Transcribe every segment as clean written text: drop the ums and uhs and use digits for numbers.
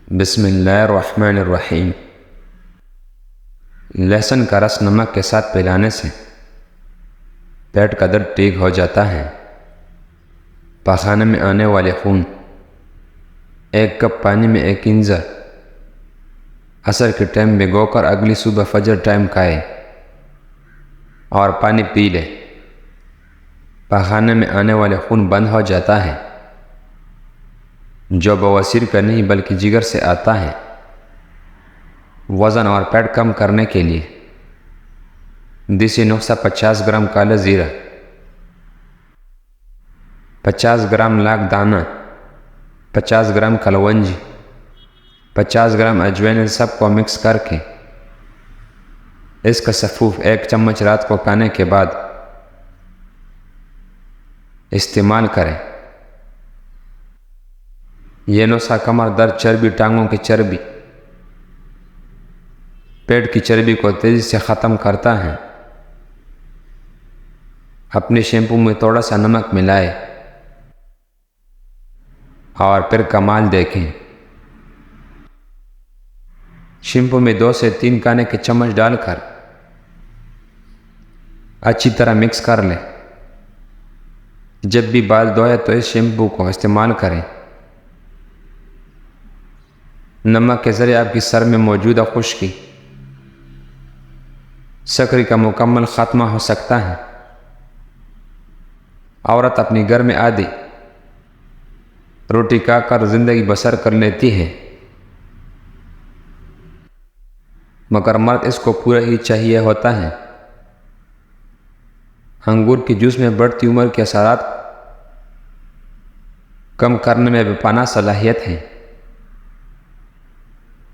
بسم اللہ الرحمن الرحیم۔ لہسن کا رس نمک کے ساتھ پلانے سے پیٹ کا درد ٹھیک ہو جاتا ہے۔ پاخانے میں آنے والے خون 1 کپ پانی میں 1 انجر عصر کے ٹائم بھگو کر اگلی صبح فجر ٹائم کھائے اور پانی پی لے۔ پاخانے میں آنے والے خون بند ہو جاتا ہے، جو بواسیر کا نہیں بلکہ جگر سے آتا ہے۔ وزن اور پیٹ کم کرنے کے لیے دیسی نسخہ 50 گرام کالا زیرہ، 50 گرام لاکھ دانہ، 50 گرام کلونجی، 50 گرام اجوائن، سب کو مکس کر کے اس کا سفوف 1 چمچ رات کو کھانے کے بعد استعمال کریں۔ یہ نسخہ کمر درد، چربی، ٹانگوں کی چربی، پیٹ کی چربی کو تیزی سے ختم کرتا ہے۔ اپنے شیمپو میں تھوڑا سا نمک ملائے اور پھر کمال دیکھیں۔ شیمپو میں 2 سے 3 کھانے کے چمچ ڈال کر اچھی طرح مکس کر لیں۔ جب بھی بال دھوئے تو اس شیمپو کو استعمال کریں۔ نمک کے ذریعے آپ کی سر میں موجودہ خشکی، سکری کا مکمل خاتمہ ہو سکتا ہے۔ عورت اپنی گھر میں آدھی روٹی کھا کر زندگی بسر کر لیتی ہے، مگر مرد اس کو پورا ہی چاہیے ہوتا ہے۔ انگور کے جوس میں بڑھتی عمر کے اثرات کم کرنے میں بے پناہ صلاحیت ہے،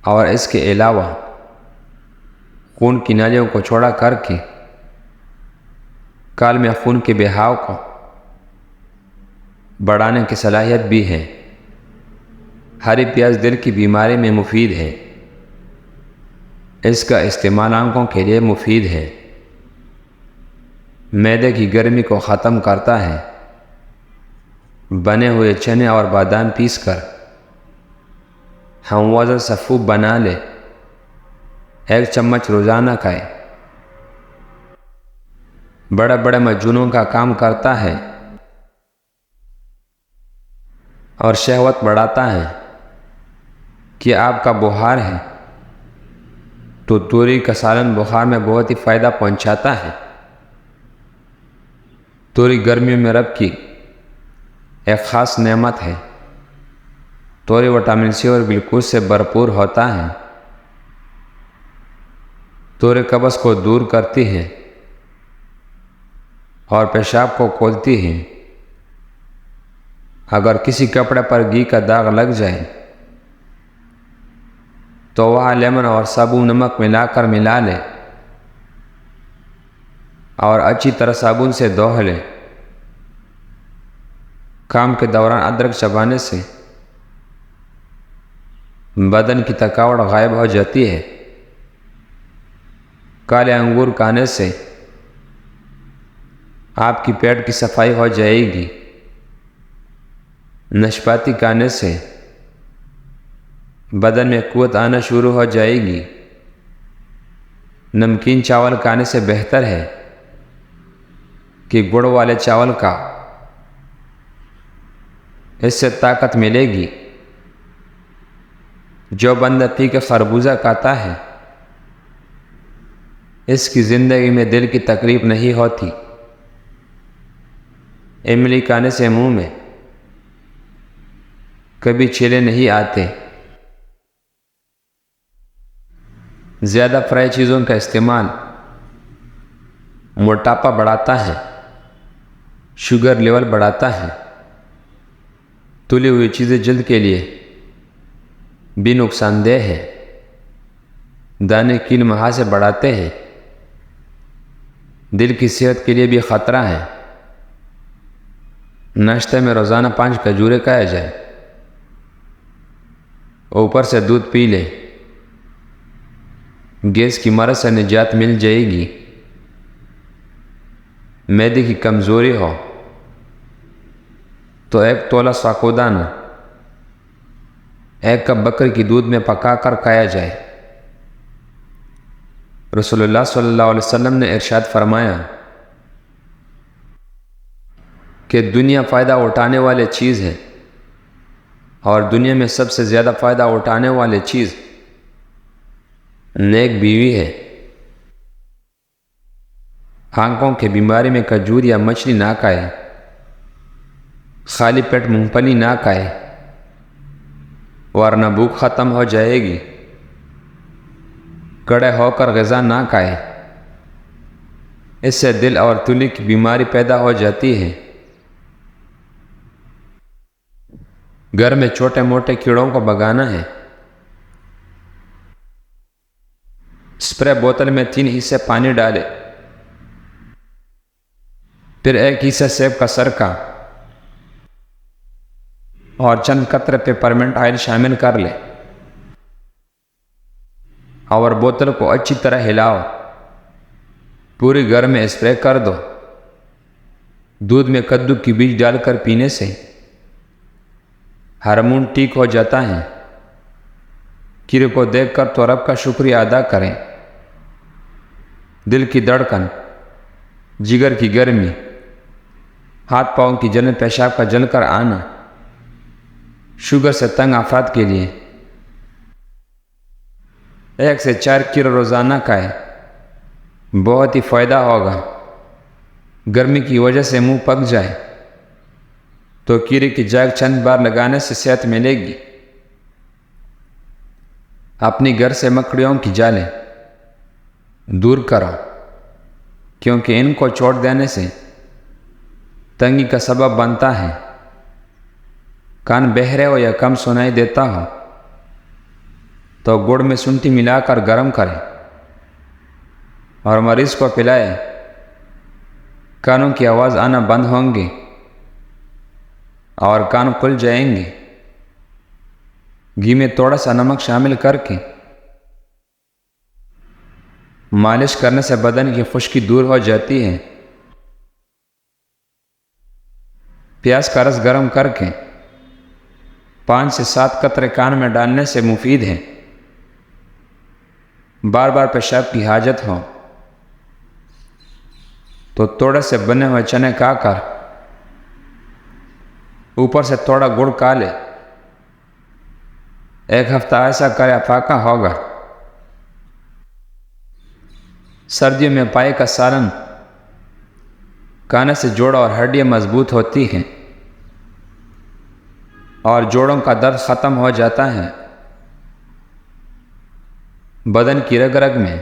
اور اس کے علاوہ خون کی نالیوں کو چوڑا کر کے کال میں خون کے بہاؤ کو بڑھانے کی صلاحیت بھی ہے۔ ہری پیاز دل کی بیماری میں مفید ہے، اس کا استعمال آنکھوں کے لیے مفید ہے۔ معدے کی گرمی کو ختم کرتا ہے۔ بنے ہوئے چنے اور بادام پیس کر ہم وزن سفوف بنا لے، 1 چمچ روزانہ کھائے۔ بڑے بڑے معجونوں کا کام کرتا ہے اور شہوت بڑھاتا ہے۔ کہ آپ کا بخار ہے تو توری کا سالن بخار میں بہت ہی فائدہ پہنچاتا ہے۔ توری گرمیوں میں رب کی ایک خاص نعمت ہے۔ توری وٹامن سی اور گلوکوز سے بھرپور ہوتا ہے۔ توری قبض کو دور کرتی ہے اور پیشاب کو کھولتی ہے۔ اگر کسی کپڑے پر گھی کا داغ لگ جائے تو وہاں لیمن اور صابن نمک ملا لے اور اچھی طرح صابن سے دھو لے۔ کام کے دوران ادرک چبانے سے بدن کی تھکاوٹ غائب ہو جاتی ہے۔ کالے انگور کھانے سے آپ کی پیٹ کی صفائی ہو جائے گی۔ ناشپاتی کھانے سے بدن میں قوت آنا شروع ہو جائے گی۔ نمکین چاول کھانے سے بہتر ہے کہ گڑ والے چاول کا، اس سے طاقت ملے گی۔ جو بندہ پی کے خربوزہ کھاتا ہے اس کی زندگی میں دل کی تکلیف نہیں ہوتی۔ املی کھانے سے منہ میں کبھی چھیلے نہیں آتے۔ زیادہ فرائی چیزوں کا استعمال موٹاپا بڑھاتا ہے، شوگر لیول بڑھاتا ہے۔ تلی ہوئی چیزیں جلد کے لیے بھی نقصان دہ ہے۔ دانے کیل مہاسے بڑھاتے ہیں، دل کی صحت کے لیے بھی خطرہ ہے۔ ناشتے میں روزانہ 5 کھجوریں کھایا جائے، اوپر سے دودھ پی لے، گیس کی مرض سے نجات مل جائے گی۔ معدے کی کمزوری ہو تو 1 تولہ ساکودانہ 1 کپ بکری کی دودھ میں پکا کر کھایا جائے۔ رسول اللہ صلی اللہ علیہ وسلم نے ارشاد فرمایا کہ دنیا فائدہ اٹھانے والے چیز ہے، اور دنیا میں سب سے زیادہ فائدہ اٹھانے والے چیز نیک بیوی ہے۔ آنکھوں کی بیماری میں کھجور یا مچھلی نہ کھائے، خالی پیٹ مونگ پھلی نہ کھائے، ورنہ بھوک ختم ہو جائے گی۔ کڑے ہو کر غذا نہ کھائے، اس سے دل اور تلی کی بیماری پیدا ہو جاتی ہے۔ گھر میں چھوٹے موٹے کیڑوں کو بھگانا ہے۔ اسپرے بوتل میں 3 حصے پانی ڈالے، پھر 1 حصہ سیب کا سرکہ اور چند قطرے پیپرمنٹ آئل شامل کر لے، اور بوتل کو اچھی طرح ہلاؤ۔ پورے گھر میں اسپرے کر دو۔ دودھ میں کدو کی بیج ڈال کر پینے سے ہارمون ٹھیک ہو جاتا ہے۔ کیڑے کو دیکھ کر تو رب کا شکریہ ادا کریں۔ دل کی دھڑکن، جگر کی گرمی، ہاتھ پاؤں کی جلن، پیشاب کا جل کر آنا، شوگر سے تنگ افراد کے لیے 1 سے 4 کیڑے روزانہ کھائیں، بہت ہی فائدہ ہوگا۔ گرمی کی وجہ سے منہ پک جائے تو کیڑے کی جاگ چند بار لگانے سے صحت ملے گی۔ اپنی گھر سے مکڑیوں کی جالیں دور کرو، کیونکہ ان کو چھوڑ دینے سے تنگی کا سبب بنتا ہے۔ کان بہرے ہو یا کم سنائی دیتا ہو تو گڑ میں سنٹی ملا کر گرم کریں اور مریض کو پلائیں۔ کانوں کی آواز آنا بند ہوں گے اور کان کھل جائیں گے۔ گھی میں تھوڑا سا نمک شامل کر کے مالش کرنے سے بدن کی خشکی دور ہو جاتی ہے۔ پیاز کا رس گرم کر کے 5 سے 7 قطرے کان میں ڈالنے سے مفید ہے۔ بار بار پیشاب کی حاجت ہو تو توڑے سے بنے ہوئے چنے کھا کر اوپر سے تھوڑا گڑ کھا لے۔ 1 ہفتہ ایسا کرے، فاقہ ہوگا۔ سردیوں میں پائے کا سالن کھانے سے جوڑ اور ہڈیاں مضبوط ہوتی ہیں اور جوڑوں کا درد ختم ہو جاتا ہے۔ بدن کی رگ رگ میں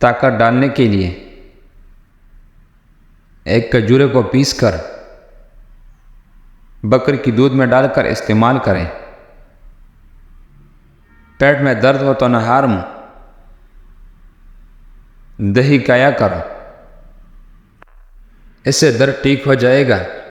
طاقت ڈالنے کے لیے 1 کھجورے کو پیس کر بکری کی دودھ میں ڈال کر استعمال کریں۔ پیٹ میں درد ہو تو نہار منہ دہی کھایا کرو، اس سے درد ٹھیک ہو جائے گا۔